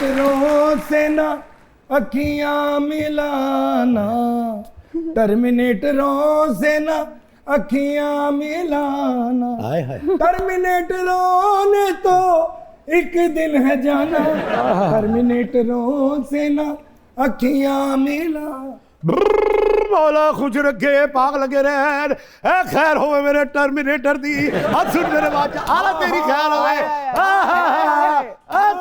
टर्मिनेटरों से ना अखियां मिलाना, टर्मिनेटरों से ना अखियां मिलाना, टर्मिनेटरों ने तो एक दिन है जाना, टर्मिनेटरों से ना अखियां मिला। मौला खुश रखे, पाक लगे रहे, खैर होवे मेरे टर्मिनेटर दी, अब सुन मेरे बादशाह, आला तेरी खैर होवे,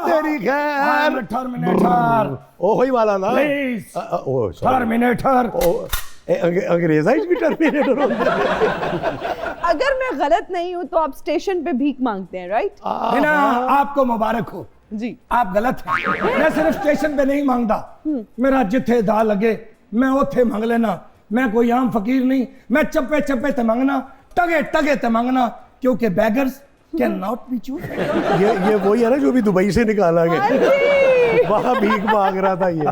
तेरी खैर। टर्मिनेटर ओ ही वाला ना, प्लीज, ओ टर्मिनेटर। अंग्रेजा भी टर्मिनेटर होता है। अगर मैं गलत नहीं हूँ तो आप स्टेशन पे भीख मांगते हैं, राइट? ना, आपको मुबारक हो जी, आप गलत हैं। मैं सिर्फ स्टेशन पे नहीं मांगता, मेरा जिथे दा लगे मैं उथे मांग लेना। मैं कोई आम फकीर नहीं, मैं चप्पे चप्पे ते मांगना, टगे टगे ते मांगना, क्योंकि beggars can not be choose. ये वही है ना जो भी दुबई से निकाला गया, वहाँ भीख मांग रहा था ये।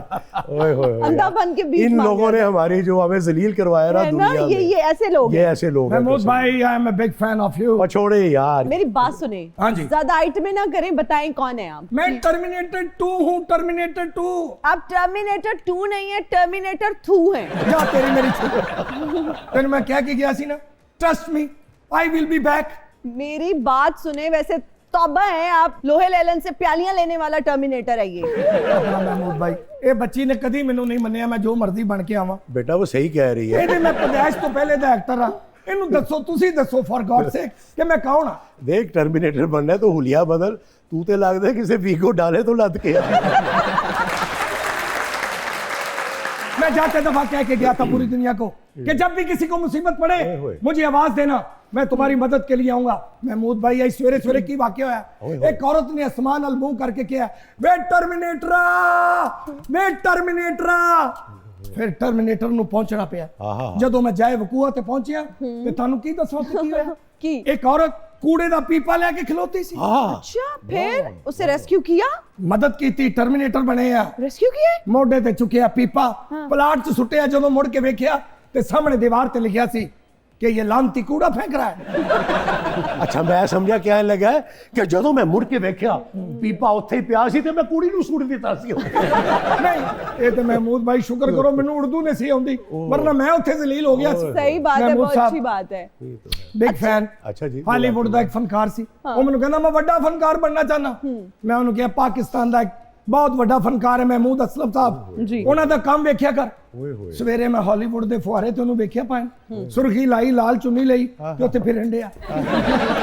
ओए होए, अंधा बन के भीख इन मांग लोगों ने हमारी जो हमें जलील करवाया ना है ना, दुनिया में, ये ऐसे लोग ये हैं। ऐसे लोग हैं। महमूद भाई, I am a big fan of you. और छोड़े यार, मेरी बात सुने, हाँ जी। ज्यादा आइटमें ना करें, बताएं कौन है आप? मैं टर्मिनेटर 2 हूँ, टर्मिनेटर 2। आप टर्मिनेटर 2 नहीं है, टर्मिनेटर 2 हैं। जा तेरी मेरी तेरे मैं क्या की गया सी ना, trust me I will be back. मेरी बात सुने, वैसे तौबा है, आप लोहे लेलन से प्यालियां लेने वाला टर्मिनेटर है ये। महमूद भाई, ये बच्ची ने कदी मैनू नहीं मन्निया मैं जो मर्जी बन के आवां। बेटा वो सही कह रही है। ਇਹਦੇ ਮੈਂ ਪਦਾਇਸ਼ ਤੋਂ ਪਹਿਲੇ ਦਾ ਐਕਟਰ ਆ, ਇਹਨੂੰ ਦੱਸੋ, ਤੁਸੀਂ ਦੱਸੋ ਫॉर गॉड सेक कि मैं कौन आ। देख टर्मिनेटर बनना है तो हुलिया बदल, तू तो लगता है किसी वीको डाले तो लद के मैं जाते दफा कह के गया था पूरी दुनिया को कि जब भी किसी को मुसीबत पड़े मुझे आवाज देना, मैं तुम्हारी मदद के लिए आऊंगा। महमूद भाई, आई सवेरे सवेरे की वाकया होया, एक औरत ने आसमान अल मुंह करके किया, वे टर्मिनेटरा, वे टर्मिनेटरा। फिर टर्मिनेटर ਨੂੰ ਪਹੁੰਚਣਾ ਪਿਆ। ਜਦੋਂ ਮੈਂ ਜਾਏ ਵਕੂਆ ਤੇ ਪਹੁੰਚਿਆ ਤੇ ਤੁਹਾਨੂੰ ਕੀ ਦੱਸਾਂ ਉੱਥੇ ਕੀ ਹੋਇਆ ਕੀ? ਇੱਕ ਔਰਤ ਕੂੜੇ ਦਾ ਪੀਪਾ ਲੈ ਕੇ ਖਲੋਤੀ ਸੀ। अच्छा, फिर उसे रेस्क्यू किया? ਮਦਦ ਕੀਤੀ, ਟਰਮੀਨੇਟਰ ਬਣੇ ਆ। रेस्क्यू किया? ਮੋਢੇ ਤੇ ਚੁੱਕਿਆ ਪੀਪਾ, ਪਲਾਟ 'ਚ ਸੁੱਟਿਆ। ਜਦੋਂ ਮੁੜ ਕੇ ਵੇਖਿਆ ਤੇ ਸਾਹਮਣੇ ਦੀਵਾਰ ਤੇ ਲਿਖਿਆ ਸੀ कि ये लानती कूड़ा फेंक रहा है। अच्छा मैं समझा क्या लगा है कि ਜਦੋਂ मैं मुड़ के वेख्या पीपा ਉੱਥੇ ਹੀ ਪਿਆ ਸੀ ਤੇ ਮੈਂ ਕੁੜੀ ਨੂੰ ਸੁੱਟ ਦਿੱਤਾ ਸੀ। नहीं, ये तो महमूद भाई शुक्र करो मैनू उर्दू नहीं सी आउंदी, वरना मैं उत्थे जलील हो गया सी। सही बात है, महमूद बहुत साहब, अच्छी बात है। Big fan. अच्छा जी, हॉलीवुड ਦਾ ਇੱਕ ਫਨਕਾਰ ਸੀ, ਉਹ ਮੈਨੂੰ ਕਹਿੰਦਾ ਮੈਂ ਵੱਡਾ ਫਨਕਾਰ ਬਣਨਾ ਚਾਹਨਾ। ਮੈਂ ਉਹਨੂੰ ਕਿਹਾ ਪਾਕਿਸਤਾਨ ਦਾ ਇੱਕ ਬਹੁਤ ਵੱਡਾ ਫਨਕਾਰ ਹੈ ਮਹਿਮੂਦ ਅਸਲਮ ਸਾਹਿਬ ਜੀ, ਉਹਨਾਂ ਦਾ ਕੰਮ ਵੇਖਿਆ ਕਰ। ਸਵੇਰੇ ਮੈਂ ਹਾਲੀਵੁੱਡ ਦੇ ਫੁਹਾਰੇ ਤੇ ਉਹਨੂੰ ਵੇਖਿਆ ਪਾਣ, ਸੁਰਖੀ ਲਾਈ, ਲਾਲ ਚੁੰਨੀ ਲਈ ਤੇ ਉੱਥੇ ਫਿਰਨ ਡਿਆ,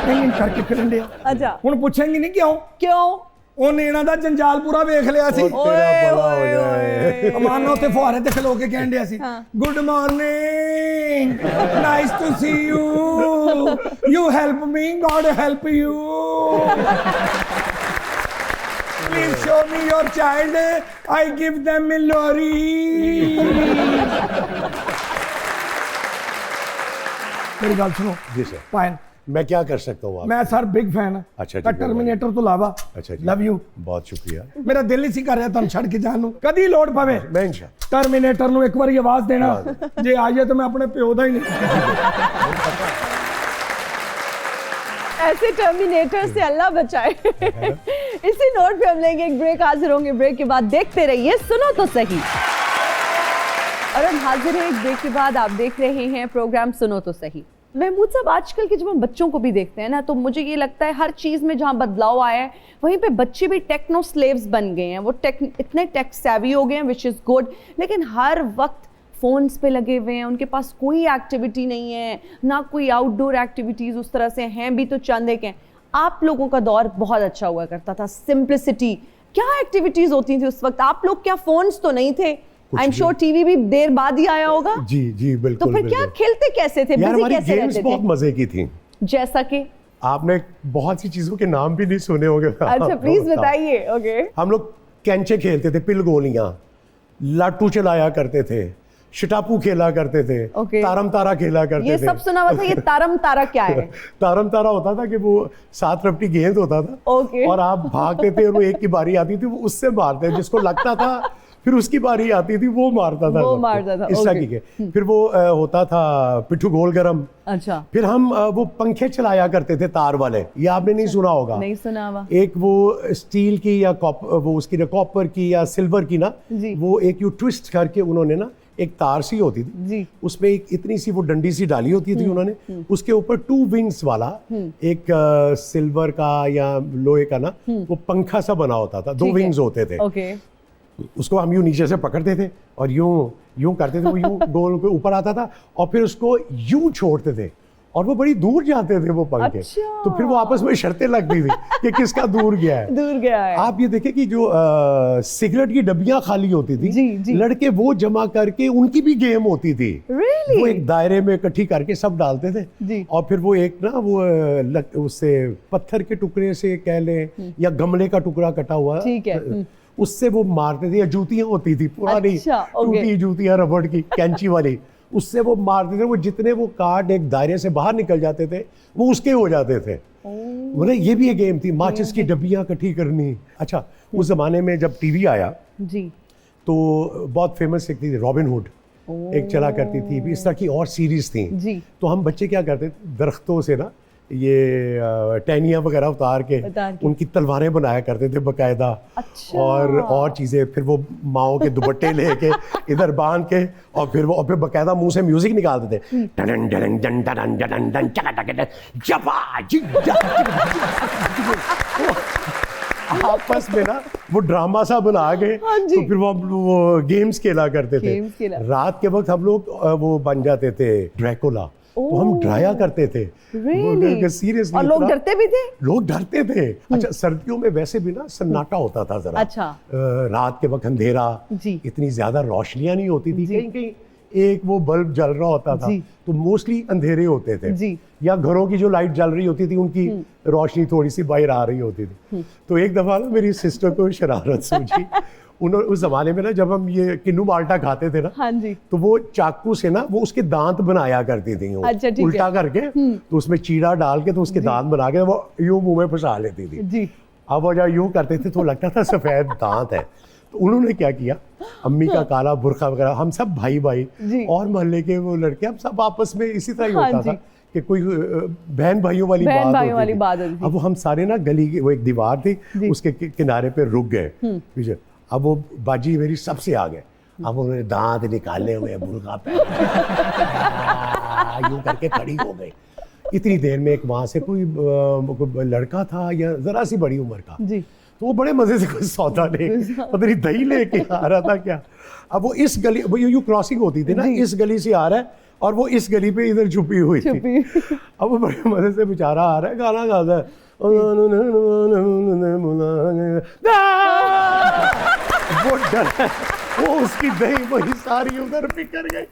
ਇੰਜ ਕਰਕੇ ਫਿਰਨ ਡਿਆ। अच्छा, ਹੁਣ ਪੁੱਛेंगी ਨਹੀਂ ਕਿਉਂ? क्यों? ਉਹਨੇ ਇਹਨਾਂ ਦਾ ਜੰਜਾਲ ਪੂਰਾ ਵੇਖ ਲਿਆ ਸੀ। तेरा भला हो जाए। ਅਮਾਨ ਉੱਥੇ ਫੁਹਾਰੇ ਤੇ ਖਲੋ ਕੇ ਕਹਿਣ ਡਿਆ ਸੀ, good morning, nice to see you, you help me, God help you, please show me your child, I give them a लोरी। मेरी गल सुनो जी सर, पायन, मैं क्या कर सकता हूँ? मैं सर बिग फैन अच्छा जी, टर्मिनेटर तो इलावा अच्छा जी, लव यू। बहुत शुक्रिया। मेरा दिल नहीं सी कर रहा तुम छड़ के जान नू, कदी लोड़ पवे मैं इंशाल्लाह टर्मिनेटर नू एक बार आवाज देना, जे आ जाए तो मैं अपने प्यो दा ही नहीं। ऐसे टर्मिनेटर से अल्लाह बचाए। इसी नोट पे हम लेंगे एक ब्रेक, हाजिर होंगे ब्रेक के बाद। देखते रहिए सुनो तो सही। और हम हाजिर हैं एक ब्रेक के बाद, आप देख रहे हैं प्रोग्राम सुनो तो सही। महमूद साहब, आजकल के जब हम बच्चों को भी देखते हैं ना, तो मुझे ये लगता है हर चीज़ में जहाँ बदलाव आया है वहीं पे बच्चे भी टेक्नो स्लेव्स बन गए हैं। वो इतने टेक सैवी हो गए हैं, विच इज़ गुड, लेकिन हर वक्त फ़ोन्स पे लगे हुए हैं, उनके पास कोई एक्टिविटी नहीं है, ना कोई आउटडोर एक्टिविटीज़ उस तरह से हैं भी तो चंद एक हैं। आप लोगों का दौर बहुत अच्छा हुआ करता था, सिंप्लिसिटी, क्या एक्टिविटीज़ होती थी उस वक्त? आप लोग क्या फ़ोन्स तो नहीं थे, आई एम श्योर टीवी भी देर बाद ही आया होगा। जी जी बिल्कुल। तो फिर क्या खेलते कैसे थे, यार बिजी हमारी कैसे गेम्स रहते बहुत थे? मजे की थी, जैसा कि आपने बहुत सी चीजों के नाम भी नहीं सुने होंगे। अच्छा प्लीज बताइए। ओके, हम लोग कैंचे खेलते थे, पिल गोलियां, लाटू चलाया करते थे, शिटापू खेला करते थे, तारम तारा खेला करते थे। ये सब सुना हुआ था, ये तारम तारा क्या है? तारम तारा होता था कि वो 7 रपटी गेंद होता था, और आप भागते थे और वो एक की बारी आती थी, वो उससे मारते, जिसको लगता था फिर उसकी बारी आती थी, वो मारता था, वो सबको। मारता था, इस तरह की के। फिर वो होता था पिट्ठू गोल गरम। अच्छा, फिर हम वो पंखे चलाया करते थे तार वाले, ये आपने नहीं सुना होगा। नहीं सुना हुआ। एक वो स्टील की या वो उसकी ना कॉपर की या सिल्वर की ना, जी। वो एक यू ट्विस्ट करके उन्होंने ना एक तार सी होती थी जी। उसमें एक इतनी सी वो डंडी सी डाली होती थी उन्होंने, उसके ऊपर 2 विंग्स वाला एक सिल्वर का या लोहे का ना वो पंखा सा बना होता था, 2 ठीक है। विंग्स होते थे। ओके, उसको हम यूं नीचे से पकड़ते थे और यूं करते थे, वो यूं गोल के ऊपर आता था और फिर उसको यूं छोड़ते थे और वो बड़ी दूर जाते थे वो पंखे। अच्छा। तो फिर वो आपस में शर्तें लगती थी कि किसका दूर गया है। दूर गया है। आप ये देखें कि जो सिगरेट की डब्बियां खाली होती थी, जी, जी। लड़के वो जमा करके उनकी भी गेम होती थी। Really? वो एक दायरे में इकट्ठी करके सब डालते थे जी। और फिर वो एक ना वो उससे पत्थर के टुकड़े से कह लें या गमले का टुकड़ा कटा हुआ, ठीक है। उससे वो मारते थे, या जूतियां होती थी पुरानी, अच्छा, ओके। टूटी जूतियां रबड़ की कैंची वाली, उससे वो मारते थे। वो जितने वो कार्ड एक दायरे से बाहर निकल जाते थे वो उसके हो जाते थे। मतलब ये भी एक गेम थी, माचिस की डब्बियां इकट्ठी करनी। अच्छा, उस जमाने में जब टीवी आया जी। तो बहुत फेमस एक थी रॉबिन हुड, एक चला करती थी, इस तरह की और सीरीज थी। जी। तो हम बच्चे क्या करते थे, दरख्तों से ना ये टहनियाँ वगैरह उतार के उनकी तलवारें बनाया करते थे बकायदा। अच्छा। और चीज़ें, फिर वो माओ के दुपट्टे लेके इधर बांध के और फिर वो फिर बकायदा मुंह से म्यूजिक निकालते थे, done done done done done done चका टक डन जपा जिग्गा। आपस में ना वो ड्रामा सा बना के हाँ जी। तो फिर वो गेम्स खेला करते थे। गेम्स खेला। रात के वक्त हम लोग वो बन जाते थे ड्रैकुला, तो हम डराया करते थे। Really? सीरियसली। और लोग डरते भी थे? लोग डरते थे। अच्छा, सर्दियों में वैसे भी ना सन्नाटा होता था जरा। अच्छा। रात के वक्त अंधेरा, जी। इतनी ज्यादा रोशनियां नहीं होती थी, जी। कहीं कहीं एक वो बल्ब जल रहा होता था, जी। तो मोस्टली अंधेरे होते थे। जी। या घरों की जो लाइट जल रही होती थी उनकी रोशनी थोड़ी सी बाहर आ रही होती थी। तो एक दफा ना मेरी सिस्टर को शरारत सूझी, उन्होंने उस जमाने में ना जब हम ये किन्नू माल्टा खाते थे ना, हाँ जी। तो वो चाकू से ना वो उसके दांत बनाया करती थी, अच्छा, ठीक है। उल्टा करके, तो उसमें चीरा डाल के तो उसके दांत बना के वो यूं मुंह में फंसा लेती थी। जी। अब वो जब यूं करते थे तो लगता था सफेद दांत है। तो उन्होंने क्या किया, अम्मी का काला बुर्का वगैरह, हम सब भाई भाई जी। और मोहल्ले के वो लड़के, हम सब आपस में इसी तरह ही हाँ होता जी। था कि कोई बहन भाइयों वाली बहन बात भाइयों वाली होती बात थी। होती थी। अब वो हम सारे ना गली की वो एक दीवार थी, जी। उसके किनारे पे रुक गए पीछे। अब वो बाजी मेरी सबसे आगे, अब उन्होंने दांत निकाले हुए, बुर्का पहना, यूं करके खड़ी हो गई। इतनी देर में एक वहां से कोई लड़का था या जरा सी बड़ी उम्र का, जी। तो वो बड़े मजे से कुछ सौदा ले पता नहीं दही लेके आ रहा था क्या। अब वो इस गली, वो यू क्रॉसिंग होती थी ना, जी। इस गली से आ रहा है और वो इस गली पे इधर छुपी हुई थी। अब वो बड़े मजे से बेचारा आ रहा है, गाना गाता है, वो डर है, वो उसकी दही वही सारी उधर बिखर गई।